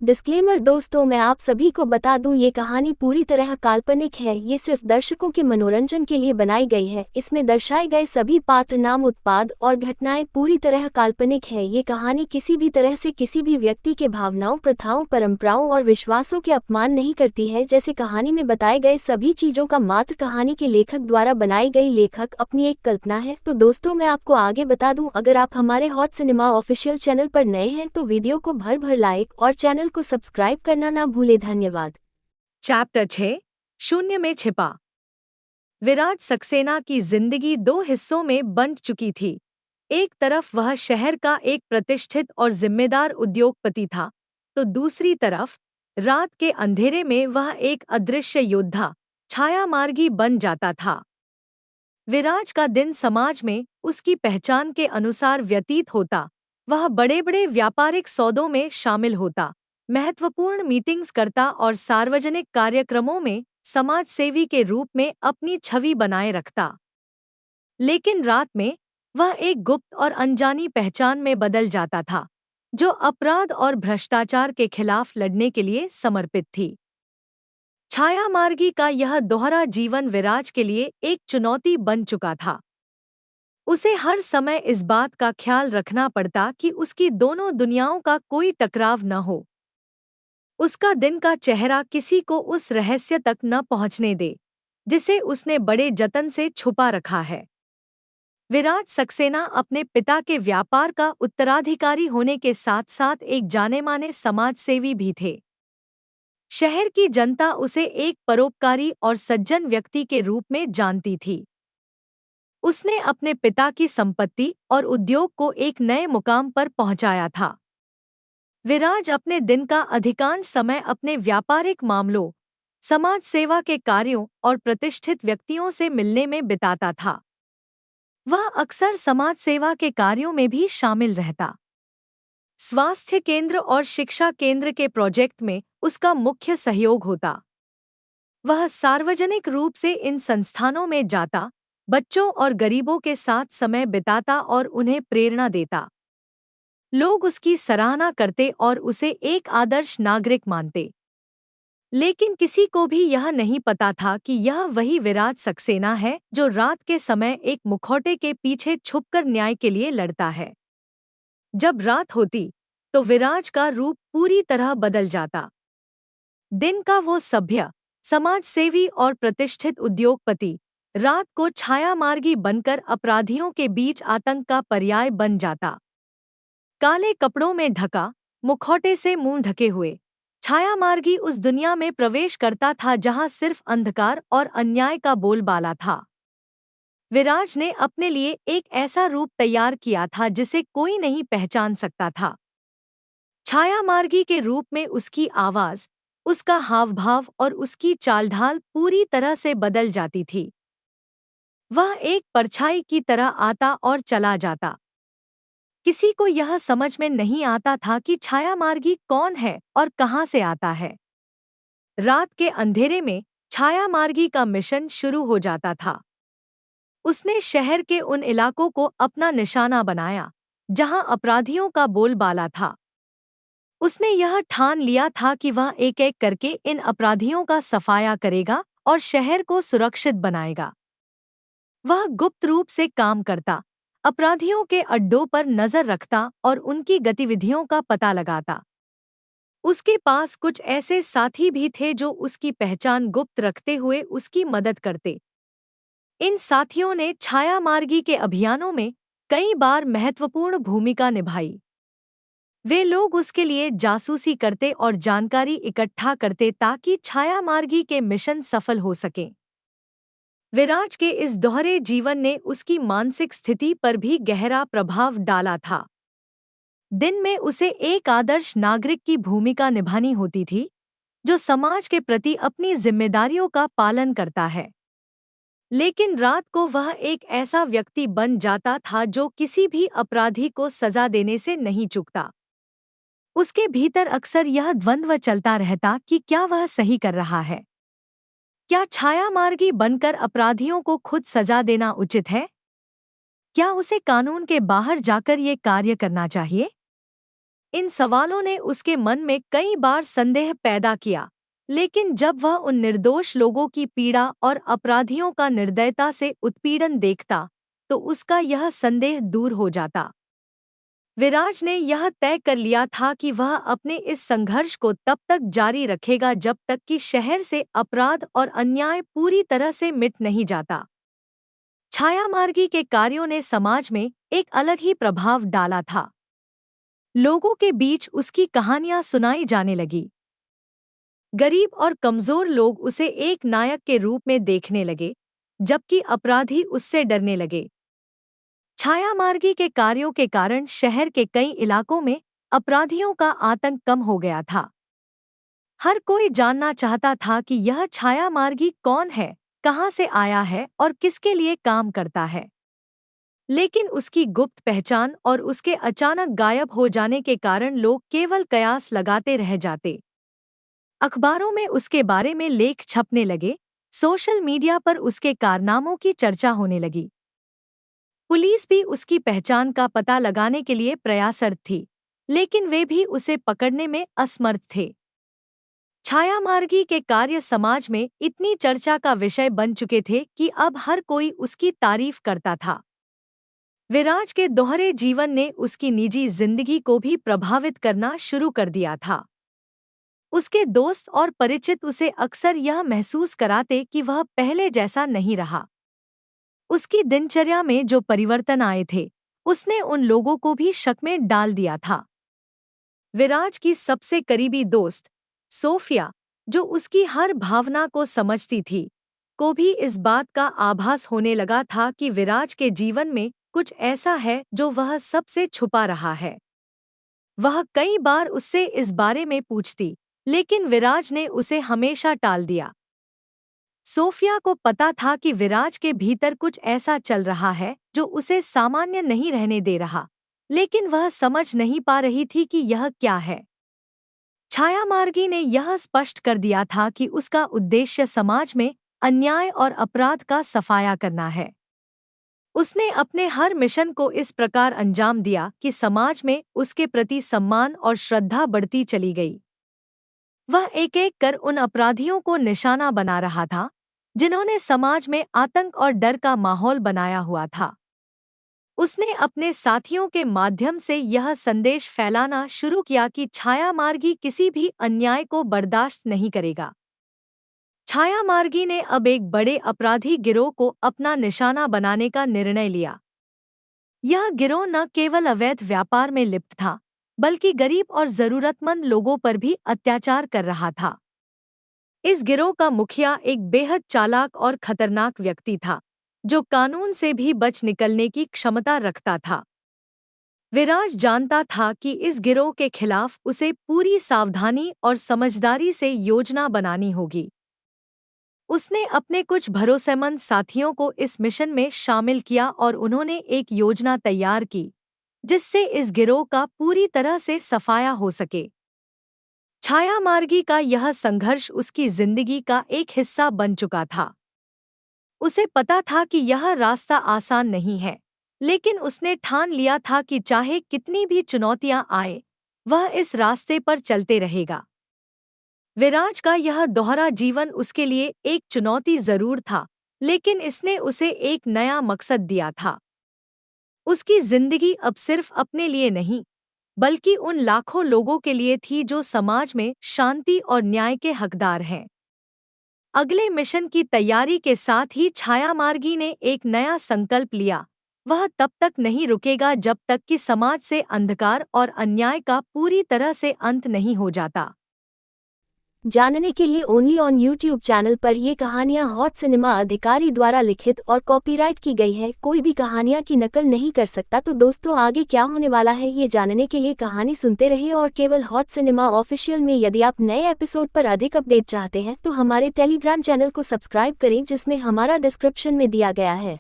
Disclaimer दोस्तों, मैं आप सभी को बता दूं, ये कहानी पूरी तरह काल्पनिक है। ये सिर्फ दर्शकों के मनोरंजन के लिए बनाई गई है। इसमें दर्शाए गए सभी पात्र, नाम, उत्पाद और घटनाएं पूरी तरह काल्पनिक है। ये कहानी किसी भी तरह से किसी भी व्यक्ति के भावनाओं, प्रथाओं, परंपराओं और विश्वासों के अपमान नहीं करती है। जैसे कहानी में बताए गए सभी चीजों का मात्र कहानी के लेखक द्वारा बनाई गई लेखक अपनी एक कल्पना है। तो दोस्तों, मैं आपको आगे बता दूं, अगर आप हमारे हॉट सिनेमा ऑफिशियल चैनल पर नए हैं तो वीडियो को भर भर लाइक और चैनल को सब्सक्राइब करना ना भूले। धन्यवाद। चैप्टर 6 शून्य में छिपा। विराज सक्सेना की जिंदगी दो हिस्सों में बंट चुकी थी। एक तरफ वह शहर का एक प्रतिष्ठित और जिम्मेदार उद्योगपति था, तो दूसरी तरफ रात के अंधेरे में वह एक अदृश्य योद्धा, छायामार्गी बन जाता था। विराज का दिन समाज में उसकी पहचान के अनुसार व्यतीत होता। वह बड़े बड़े व्यापारिक सौदों में शामिल होता, महत्वपूर्ण मीटिंग्स करता और सार्वजनिक कार्यक्रमों में समाजसेवी के रूप में अपनी छवि बनाए रखता। लेकिन रात में वह एक गुप्त और अनजानी पहचान में बदल जाता था, जो अपराध और भ्रष्टाचार के खिलाफ लड़ने के लिए समर्पित थी। छायामार्गी का यह दोहरा जीवन विराज के लिए एक चुनौती बन चुका था। उसे हर समय इस बात का ख्याल रखना पड़ता कि उसकी दोनों दुनियाओं का कोई टकराव न हो। उसका दिन का चेहरा किसी को उस रहस्य तक न पहुंचने दे जिसे उसने बड़े जतन से छुपा रखा है। विराज सक्सेना अपने पिता के व्यापार का उत्तराधिकारी होने के साथ साथ एक जाने-माने समाजसेवी भी थे। शहर की जनता उसे एक परोपकारी और सज्जन व्यक्ति के रूप में जानती थी। उसने अपने पिता की संपत्ति और उद्योग को एक नए मुकाम पर पहुंचाया था। विराज अपने दिन का अधिकांश समय अपने व्यापारिक मामलों, समाज सेवा के कार्यों और प्रतिष्ठित व्यक्तियों से मिलने में बिताता था। वह अक्सर समाज सेवा के कार्यों में भी शामिल रहता। स्वास्थ्य केंद्र और शिक्षा केंद्र के प्रोजेक्ट में उसका मुख्य सहयोग होता। वह सार्वजनिक रूप से इन संस्थानों में जाता, बच्चों और गरीबों के साथ समय बिताता और उन्हें प्रेरणा देता। लोग उसकी सराहना करते और उसे एक आदर्श नागरिक मानते। लेकिन किसी को भी यह नहीं पता था कि यह वही विराज सक्सेना है जो रात के समय एक मुखौटे के पीछे छुपकर न्याय के लिए लड़ता है। जब रात होती तो विराज का रूप पूरी तरह बदल जाता। दिन का वो सभ्य, समाजसेवी और प्रतिष्ठित उद्योगपति रात को छायामार्गी बनकर अपराधियों के बीच आतंक का पर्याय बन जाता। काले कपड़ों में ढका, मुखौटे से मुंह ढके हुए, छायामार्गी उस दुनिया में प्रवेश करता था जहां सिर्फ अंधकार और अन्याय का बोलबाला था। विराज ने अपने लिए एक ऐसा रूप तैयार किया था जिसे कोई नहीं पहचान सकता था। छायामार्गी के रूप में उसकी आवाज, उसका हावभाव और उसकी चालढाल पूरी तरह से बदल जाती थी। वह एक परछाई की तरह आता और चला जाता। किसी को यह समझ में नहीं आता था कि छायामार्गी कौन है और कहां से आता है। रात के अंधेरे में छायामार्गी का मिशन शुरू हो जाता था। उसने शहर के उन इलाकों को अपना निशाना बनाया जहां अपराधियों का बोलबाला था। उसने यह ठान लिया था कि वह एक एक करके इन अपराधियों का सफाया करेगा और शहर को सुरक्षित बनाएगा। वह गुप्त रूप से काम करता, अपराधियों के अड्डों पर नजर रखता और उनकी गतिविधियों का पता लगाता। उसके पास कुछ ऐसे साथी भी थे जो उसकी पहचान गुप्त रखते हुए उसकी मदद करते। इन साथियों ने छायामार्गी के अभियानों में कई बार महत्वपूर्ण भूमिका निभाई। वे लोग उसके लिए जासूसी करते और जानकारी इकट्ठा करते ताकि छायामार्गी के मिशन सफल हो सकें। विराज के इस दोहरे जीवन ने उसकी मानसिक स्थिति पर भी गहरा प्रभाव डाला था। दिन में उसे एक आदर्श नागरिक की भूमिका निभानी होती थी, जो समाज के प्रति अपनी जिम्मेदारियों का पालन करता है। लेकिन रात को वह एक ऐसा व्यक्ति बन जाता था जो किसी भी अपराधी को सजा देने से नहीं चूकता। उसके भीतर अक्सर यह द्वंद्व चलता रहता कि क्या वह सही कर रहा है। क्या छायामार्गी बनकर अपराधियों को खुद सजा देना उचित है? क्या उसे कानून के बाहर जाकर ये कार्य करना चाहिए? इन सवालों ने उसके मन में कई बार संदेह पैदा किया, लेकिन जब वह उन निर्दोष लोगों की पीड़ा और अपराधियों का निर्दयता से उत्पीड़न देखता, तो उसका यह संदेह दूर हो जाता। विराज ने यह तय कर लिया था कि वह अपने इस संघर्ष को तब तक जारी रखेगा जब तक कि शहर से अपराध और अन्याय पूरी तरह से मिट नहीं जाता। छायामार्गी के कार्यों ने समाज में एक अलग ही प्रभाव डाला था। लोगों के बीच उसकी कहानियां सुनाई जाने लगी। गरीब और कमजोर लोग उसे एक नायक के रूप में देखने लगे, जबकि अपराधी उससे डरने लगे। छायामार्गी के कार्यों के कारण शहर के कई इलाकों में अपराधियों का आतंक कम हो गया था। हर कोई जानना चाहता था कि यह छायामार्गी कौन है, कहां से आया है और किसके लिए काम करता है। लेकिन उसकी गुप्त पहचान और उसके अचानक गायब हो जाने के कारण लोग केवल कयास लगाते रह जाते। अखबारों में उसके बारे में लेख छपने लगे, सोशल मीडिया पर उसके कारनामों की चर्चा होने लगी। पुलिस भी उसकी पहचान का पता लगाने के लिए प्रयासरत थी, लेकिन वे भी उसे पकड़ने में असमर्थ थे। छायामार्गी के कार्य समाज में इतनी चर्चा का विषय बन चुके थे कि अब हर कोई उसकी तारीफ करता था। विराज के दोहरे जीवन ने उसकी निजी जिंदगी को भी प्रभावित करना शुरू कर दिया था। उसके दोस्त और परिचित उसे अक्सर यह महसूस कराते कि वह पहले जैसा नहीं रहा। उसकी दिनचर्या में जो परिवर्तन आए थे, उसने उन लोगों को भी शक में डाल दिया था। विराज की सबसे करीबी दोस्त सोफिया, जो उसकी हर भावना को समझती थी, को भी इस बात का आभास होने लगा था कि विराज के जीवन में कुछ ऐसा है जो वह सबसे छुपा रहा है। वह कई बार उससे इस बारे में पूछती, लेकिन विराज ने उसे हमेशा टाल दिया। सोफिया को पता था कि विराज के भीतर कुछ ऐसा चल रहा है जो उसे सामान्य नहीं रहने दे रहा, लेकिन वह समझ नहीं पा रही थी कि यह क्या है। छायामार्गी ने यह स्पष्ट कर दिया था कि उसका उद्देश्य समाज में अन्याय और अपराध का सफाया करना है। उसने अपने हर मिशन को इस प्रकार अंजाम दिया कि समाज में उसके प्रति सम्मान और श्रद्धा बढ़ती चली गई। वह एक-एक कर उन अपराधियों को निशाना बना रहा था, जिन्होंने समाज में आतंक और डर का माहौल बनाया हुआ था। उसने अपने साथियों के माध्यम से यह संदेश फैलाना शुरू किया कि छायामार्गी किसी भी अन्याय को बर्दाश्त नहीं करेगा। छायामार्गी ने अब एक बड़े अपराधी गिरोह को अपना निशाना बनाने का निर्णय लिया। यह गिरोह न केवल अवैध व्यापार में लिप्त था, बल्कि गरीब और जरूरतमंद लोगों पर भी अत्याचार कर रहा था। इस गिरोह का मुखिया एक बेहद चालाक और खतरनाक व्यक्ति था, जो कानून से भी बच निकलने की क्षमता रखता था। विराज जानता था कि इस गिरोह के खिलाफ उसे पूरी सावधानी और समझदारी से योजना बनानी होगी। उसने अपने कुछ भरोसेमंद साथियों को इस मिशन में शामिल किया और उन्होंने एक योजना तैयार की, जिससे इस गिरोह का पूरी तरह से सफाया हो सके। छायामार्गी का यह संघर्ष उसकी जिंदगी का एक हिस्सा बन चुका था। उसे पता था कि यह रास्ता आसान नहीं है, लेकिन उसने ठान लिया था कि चाहे कितनी भी चुनौतियां आए, वह इस रास्ते पर चलते रहेगा। विराज का यह दोहरा जीवन उसके लिए एक चुनौती जरूर था, लेकिन इसने उसे एक नया मकसद दिया था। उसकी जिंदगी अब सिर्फ अपने लिए नहीं, बल्कि उन लाखों लोगों के लिए थी जो समाज में शांति और न्याय के हकदार हैं। अगले मिशन की तैयारी के साथ ही छायामार्गी ने एक नया संकल्प लिया। वह तब तक नहीं रुकेगा जब तक कि समाज से अंधकार और अन्याय का पूरी तरह से अंत नहीं हो जाता। जानने के लिए ओनली ऑन यूट्यूब चैनल पर ये कहानियाँ हॉट सिनेमा अधिकारी द्वारा लिखित और कॉपीराइट की गई है। कोई भी कहानियाँ की नकल नहीं कर सकता। तो दोस्तों, आगे क्या होने वाला है ये जानने के लिए कहानी सुनते रहिए और केवल हॉट सिनेमा ऑफिशियल में यदि आप नए एपिसोड पर अधिक अपडेट चाहते हैं तो हमारे टेलीग्राम चैनल को सब्सक्राइब करें, जिसमें हमारा डिस्क्रिप्शन में दिया गया है।